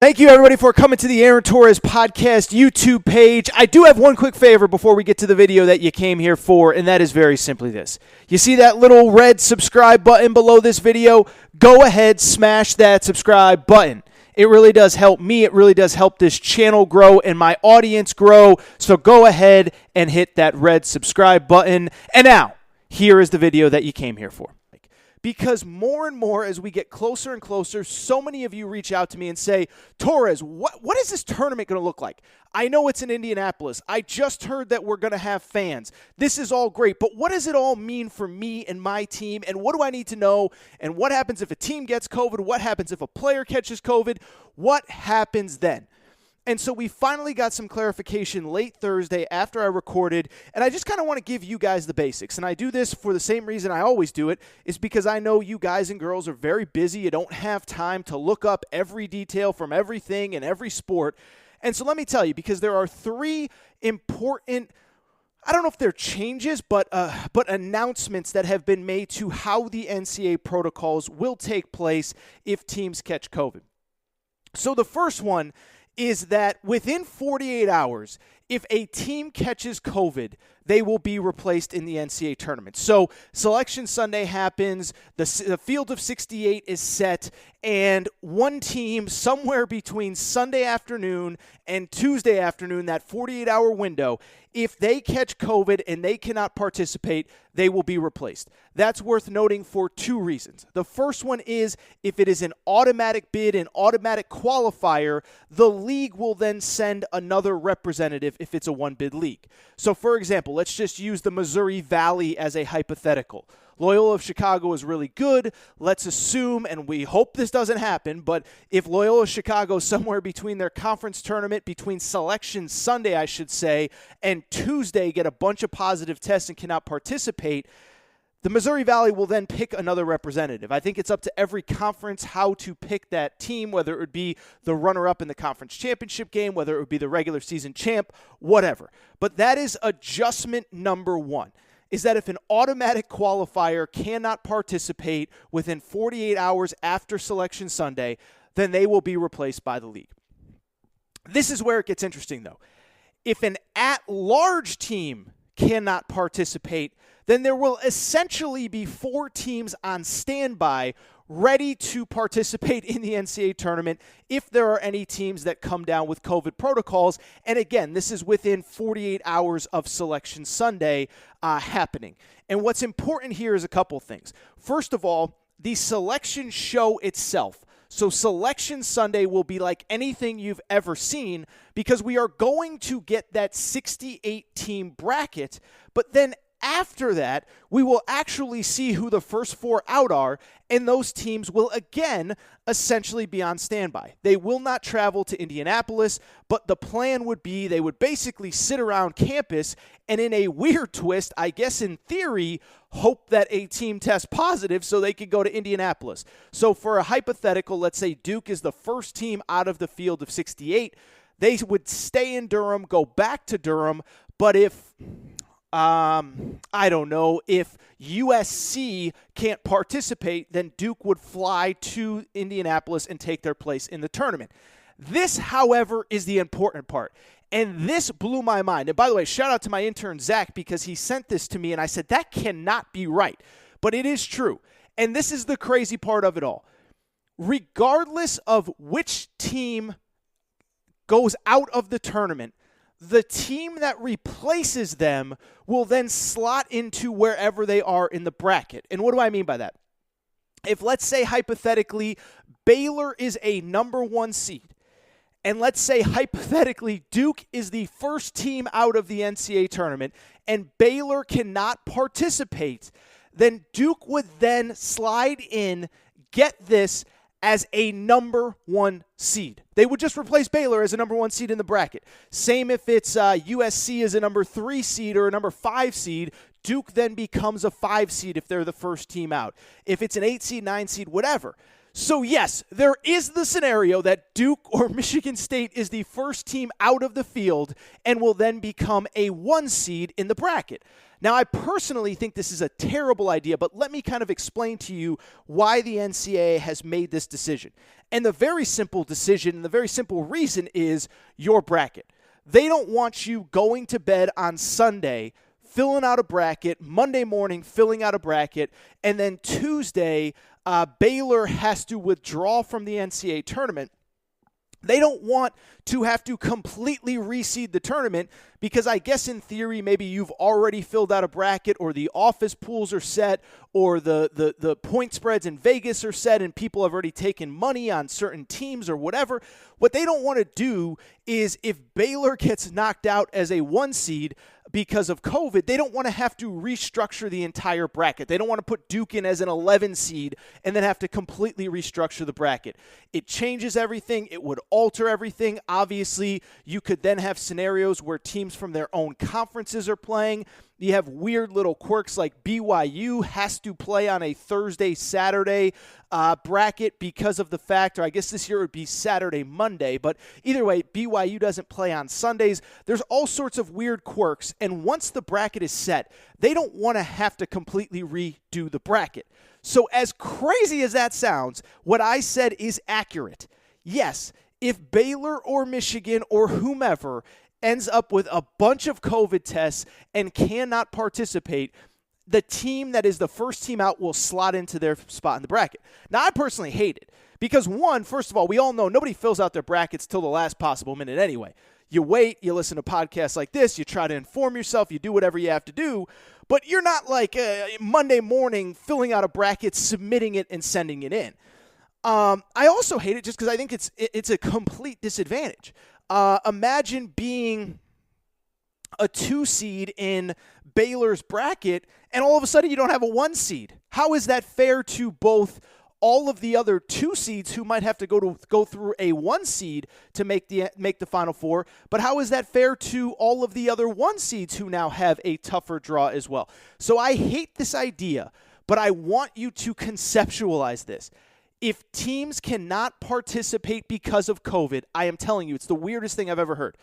Thank you, everybody, for coming to the Aaron Torres Podcast YouTube page. I do have one quick favor before we get to the video that you came here for, and that is very simply this. You see that little red subscribe button below this video? Go ahead, smash that subscribe button. It really does help me. It really does help this channel grow and my audience grow. So go ahead and hit that red subscribe button. And now, here is the video that you came here for. Because more and more as we get closer and closer, so many of you reach out to me and say, Torres, what is this tournament going to look like? I know it's in Indianapolis. I just heard that we're going to have fans. This is all great, but what does it all mean for me and my team? And what do I need to know? And what happens if a team gets COVID? What happens if a player catches COVID? What happens then? And so we finally got some clarification late Thursday after I recorded, and I just kind of want to give you guys the basics. And I do this for the same reason I always do it, is because I know you guys and girls are very busy. You don't have time to look up every detail from everything and every sport. And so let me tell you, because there are three important, I don't know if they're changes, but announcements that have been made to how the NCAA protocols will take place if teams catch COVID. So the first one is that within 48 hours, if a team catches COVID, they will be replaced in the NCAA tournament. So Selection Sunday happens, the field of 68 is set, and one team somewhere between Sunday afternoon and Tuesday afternoon, that 48-hour window, if they catch COVID and they cannot participate, they will be replaced. That's worth noting for two reasons. The first one is if it is an automatic bid, an automatic qualifier, the league will then send another representative if it's a one-bid league. So, for example, let's just use the Missouri Valley as a hypothetical. Loyola of Chicago is really good. Let's assume, and we hope this doesn't happen, but if Loyola Chicago somewhere between their conference tournament, between Selection Sunday, I should say, and Tuesday get a bunch of positive tests and cannot participate, the Missouri Valley will then pick another representative. I think it's up to every conference how to pick that team, whether it would be the runner-up in the conference championship game, whether it would be the regular season champ, whatever. But that is adjustment number one, is that if an automatic qualifier cannot participate within 48 hours after Selection Sunday, then they will be replaced by the league. This is where it gets interesting, though. If an at-large team cannot participate, then there will essentially be 4 teams on standby ready to participate in the NCAA tournament if there are any teams that come down with COVID protocols. And again, this is within 48 hours of Selection Sunday happening. And what's important here is a couple things. First of all, the selection show itself. So Selection Sunday will be like anything you've ever seen because we are going to get that 68-team bracket, but then after that, we will actually see who the first 4 out are, and those teams will again essentially be on standby. They will not travel to Indianapolis, but the plan would be they would basically sit around campus and in a weird twist, I guess in theory, hope that a team tests positive so they could go to Indianapolis. So for a hypothetical, let's say Duke is the first team out of the field of 68, they would stay in Durham, go back to Durham, but if I don't know, if USC can't participate, then Duke would fly to Indianapolis and take their place in the tournament. This, however, is the important part. And this blew my mind. And by the way, shout out to my intern, Zach, because he sent this to me, and I said, that cannot be right. But it is true. And this is the crazy part of it all. Regardless of which team goes out of the tournament, the team that replaces them will then slot into wherever they are in the bracket. And what do I mean by that? If, let's say, hypothetically, Baylor is a number 1 seed, and let's say, hypothetically, Duke is the first team out of the NCAA tournament, and Baylor cannot participate, then Duke would then slide in, get this, as a number 1 seed. They would just replace Baylor as a number 1 seed in the bracket. Same if it's USC as a number 3 seed or a number 5 seed, Duke then becomes a 5 seed if they're the first team out. If it's an 8 seed, 9 seed, whatever. So yes, there is the scenario that Duke or Michigan State is the first team out of the field and will then become a 1 seed in the bracket. Now, I personally think this is a terrible idea, but let me kind of explain to you why the NCAA has made this decision. And the very simple decision and the very simple reason is your bracket. They don't want you going to bed on Sunday filling out a bracket, Monday morning filling out a bracket, and then Tuesday Baylor has to withdraw from the NCAA tournament. They don't want to have to completely reseed the tournament because I guess in theory maybe you've already filled out a bracket or the office pools are set or the point spreads in Vegas are set and people have already taken money on certain teams or whatever. What they don't want to do is if Baylor gets knocked out as a 1 seed because of COVID, they don't want to have to restructure the entire bracket. They don't want to put Duke in as an 11 seed and then have to completely restructure the bracket. It changes everything. It would alter everything. Obviously, you could then have scenarios where teams from their own conferences are playing. You have weird little quirks like BYU has to play on a Thursday, Saturday bracket because of the fact, or I guess this year it would be Saturday, Monday, but either way, BYU doesn't play on Sundays. There's all sorts of weird quirks, and once the bracket is set, they don't want to have to completely redo the bracket. So as crazy as that sounds, what I said is accurate. Yes, if Baylor or Michigan or whomever ends up with a bunch of COVID tests and cannot participate, the team that is the first team out will slot into their spot in the bracket. Now, I personally hate it because, one, first of all, we all know nobody fills out their brackets till the last possible minute anyway. You wait, you listen to podcasts like this, you try to inform yourself, you do whatever you have to do, but you're not like Monday morning filling out a bracket, submitting it, and sending it in. I also hate it just because I think it's a complete disadvantage. Imagine being a 2 seed in Baylor's bracket, and all of a sudden you don't have a 1 seed. How is that fair to both all of the other 2 seeds who might have to go through a 1 seed to make the Final Four, but how is that fair to all of the other 1 seeds who now have a tougher draw as well? So I hate this idea, but I want you to conceptualize this. If teams cannot participate because of COVID, I am telling you, it's the weirdest thing I've ever heard.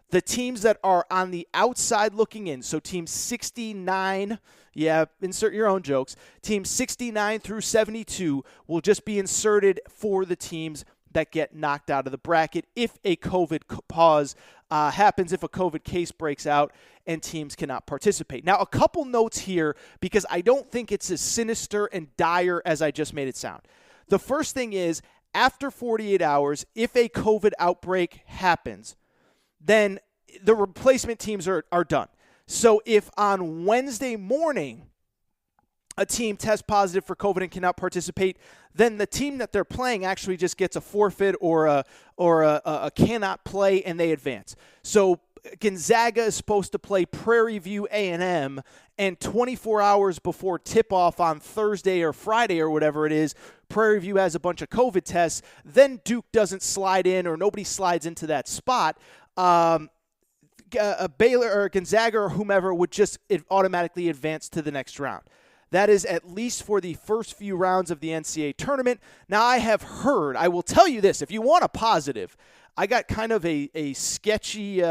The teams that are on the outside looking in, so team 69, insert your own jokes, team 69 through 72 will just be inserted for the teams that get knocked out of the bracket if a COVID pause happens, if a COVID case breaks out and teams cannot participate. Now, a couple notes here because I don't think it's as sinister and dire as I just made it sound. The first thing is, after 48 hours, if a COVID outbreak happens, then the replacement teams are done. So if on Wednesday morning a team tests positive for COVID and cannot participate, then the team that they're playing actually just gets a forfeit or a cannot play and they advance. So Gonzaga is supposed to play Prairie View A&M, and 24 hours before tip-off on Thursday or Friday or whatever it is, Prairie View has a bunch of COVID tests. Then Duke doesn't slide in or nobody slides into that spot. Baylor or Gonzaga or whomever would just automatically advance to the next round. That is at least for the first few rounds of the NCAA tournament. Now, I have heard, I will tell you this, if you want a positive, I got kind of a sketchy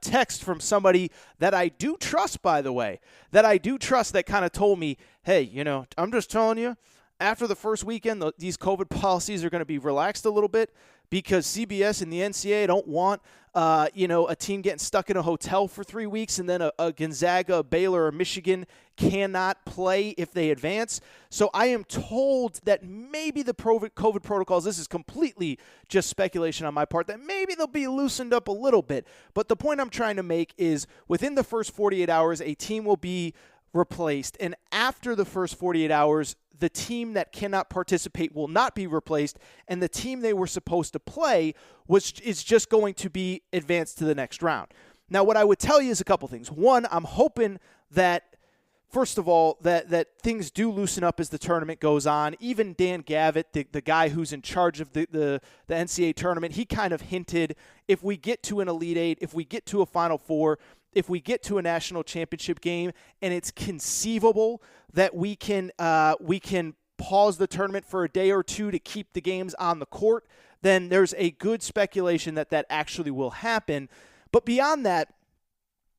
text from somebody that I do trust, by the way, that kind of told me, hey, I'm just telling you, after the first weekend, these COVID policies are going to be relaxed a little bit because CBS and the NCAA don't want, a team getting stuck in a hotel for 3 weeks and then a Gonzaga, Baylor, or Michigan cannot play if they advance. So I am told that maybe the COVID protocols, this is completely just speculation on my part, that maybe they'll be loosened up a little bit. But the point I'm trying to make is within the first 48 hours, a team will be replaced. And after the first 48 hours, the team that cannot participate will not be replaced, and the team they were supposed to play is just going to be advanced to the next round. Now, what I would tell you is a couple things. One, I'm hoping that, first of all, that things do loosen up as the tournament goes on. Even Dan Gavitt, the guy who's in charge of the NCAA tournament, he kind of hinted if we get to an Elite Eight, if we get to a Final Four, if we get to a national championship game, and it's conceivable that we can pause the tournament for a day or two to keep the games on the court, then there's a good speculation that that actually will happen. But beyond that,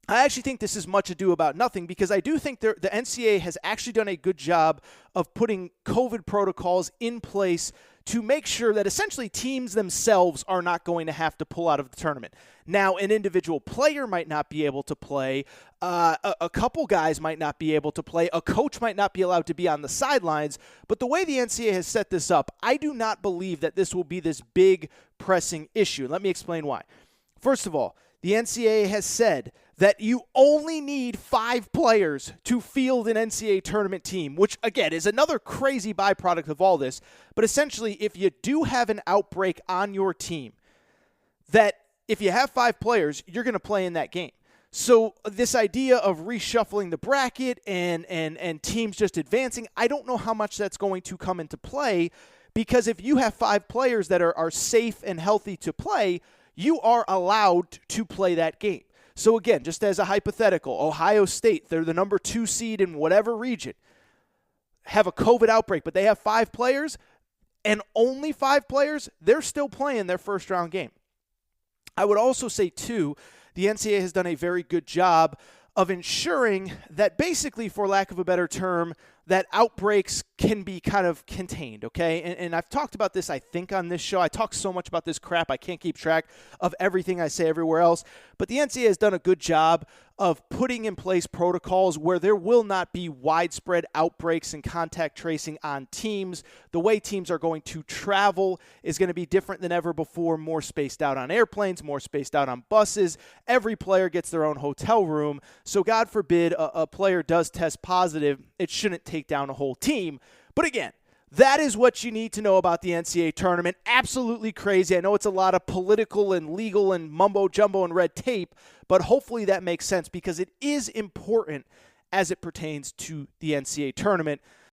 I actually think this is much ado about nothing, because I do think the NCAA has actually done a good job of putting COVID protocols in place to make sure that essentially teams themselves are not going to have to pull out of the tournament. Now, an individual player might not be able to play. A couple guys might not be able to play. A coach might not be allowed to be on the sidelines. But the way the NCAA has set this up, I do not believe that this will be this big pressing issue. Let me explain why. First of all, the NCAA has said that you only need 5 players to field an NCAA tournament team, which, again, is another crazy byproduct of all this. But essentially, if you do have an outbreak on your team, that if you have 5 players, you're going to play in that game. So this idea of reshuffling the bracket and teams just advancing, I don't know how much that's going to come into play, because if you have 5 players that are safe and healthy to play, you are allowed to play that game. So again, just as a hypothetical, Ohio State, they're the number 2 seed in whatever region, have a COVID outbreak, but they have 5 players, and only 5 players, they're still playing their first round game. I would also say, too, the NCAA has done a very good job of ensuring that basically, for lack of a better term, that outbreaks can be kind of contained, okay? And I've talked about this, I think, on this show. I talk so much about this crap, I can't keep track of everything I say everywhere else. But the NCAA has done a good job of putting in place protocols where there will not be widespread outbreaks and contact tracing on teams. The way teams are going to travel is going to be different than ever before, more spaced out on airplanes, more spaced out on buses. Every player gets their own hotel room. So God forbid a player does test positive, it shouldn't take down a whole team. But again, that is what you need to know about the NCAA tournament. Absolutely crazy. I know it's a lot of political and legal and mumbo jumbo and red tape, but hopefully that makes sense, because it is important as it pertains to the NCAA tournament.